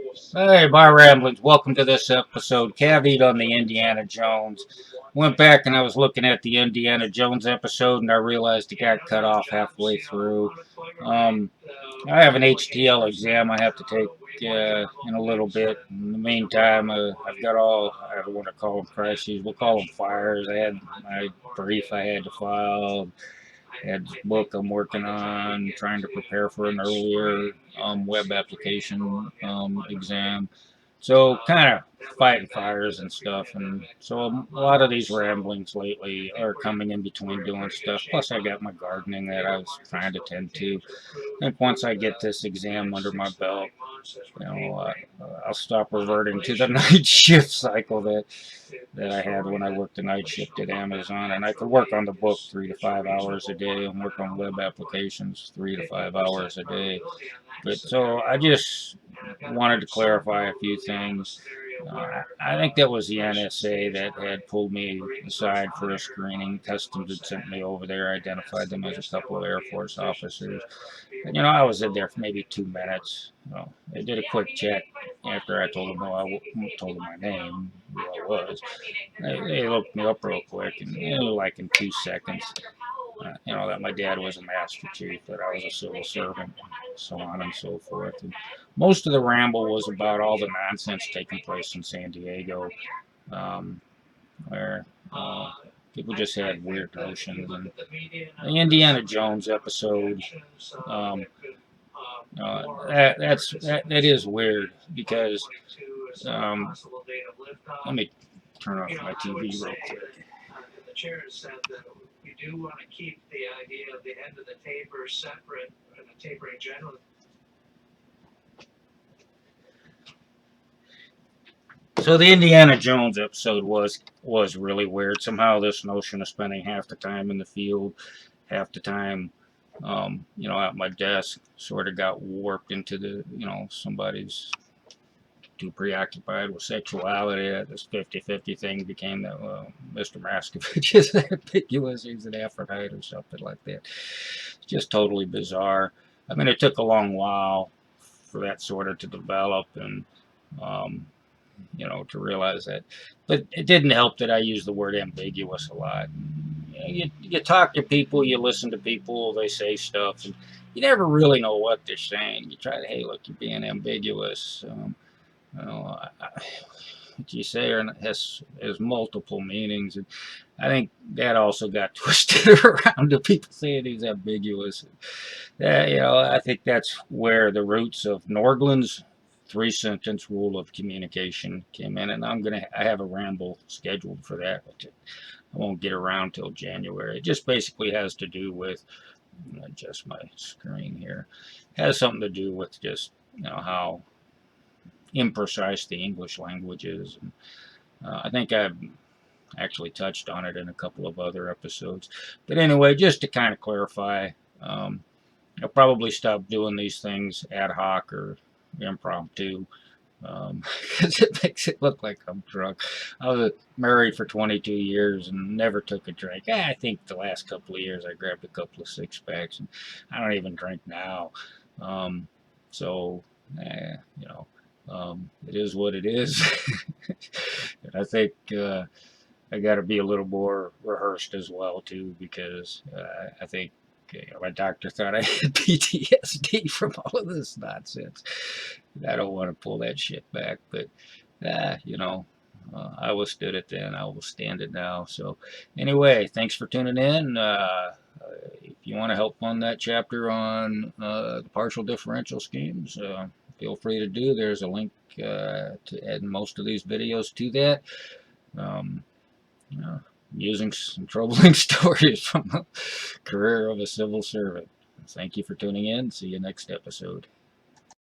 Hey, myRamblings, welcome to this episode. Caveat on the Indiana Jones. Went back and I was looking at the Indiana Jones episode and I realized it got cut off halfway through. Um, I have an HTL exam I have to take in a little bit. In the meantime, I've got all, I don't want to call them crises, we'll call them fires. I had my brief I had to file, had this book I'm working on, trying to prepare for an earlier web application exam. So kind of fighting fires and stuff. And so a lot of these ramblings lately are coming in between doing stuff. Plus I got my gardening that I was trying to tend to. I think once I get this exam under my belt, I'll stop reverting to the night shift cycle that I had when I worked the night shift at Amazon, and I could work on the book 3 to 5 hours a day and work on web applications 3 to 5 hours a day. But so I just wanted to clarify a few things. I think that was the NSA that had pulled me aside for a screening. Customs had sent me over there, identified them as a couple of Air Force officers. And, I was in there for maybe 2 minutes. They did a quick check after I told them, told them my name, who I was. They looked me up real quick, and like in 2 seconds, that my dad was a master chief, that I was a civil servant, so on and so forth. And most of the ramble was about all the nonsense taking place in San Diego, um, where people just had weird notions. And the Indiana Jones episode, um, that is weird because um, let me turn off my TV real quick. The chair said that we do want to keep the idea of the end of the taper separate and the tapering generally. So the Indiana Jones episode was really weird. Somehow this notion of spending half the time in the field, half the time, at my desk, sort of got warped into somebody's too preoccupied with sexuality that this 50-50 thing became that Mr. Maskovich is ambiguous, he's an Aphrodite or something like that. It's just totally bizarre. I mean, it took a long while for that sort of to develop and, to realize that. But it didn't help that I use the word ambiguous a lot. You talk to people, you listen to people, they say stuff, and you never really know what they're saying. You try to, hey, look, you're being ambiguous. What you say has multiple meanings, and I think that also got twisted around to people saying he's ambiguous. I think that's where the roots of Norgland's 3 sentence rule of communication came in, and I have a ramble scheduled for that, but I won't get around till January. It just basically has to do with, adjust my screen here, it has something to do with just how imprecise the English language is. And, I think I've actually touched on it in a couple of other episodes. But anyway, just to kind of clarify, I'll probably stop doing these things ad hoc or impromptu because it makes it look like I'm drunk. I was married for 22 years and never took a drink. I think the last couple of years I grabbed a couple of six packs, and I don't even drink now. Um, so, it is what it is. And I think I got to be a little more rehearsed as well too, because I think my doctor thought I had PTSD from all of this nonsense. I don't want to pull that shit back, but I withstood it then. I will stand it now. So anyway, thanks for tuning in. If you want to help fund that chapter on the partial differential schemes, feel free to do. There's a link to add most of these videos to that. Um, Using some troubling stories from the career of a civil servant. Thank you for tuning in. See you next episode.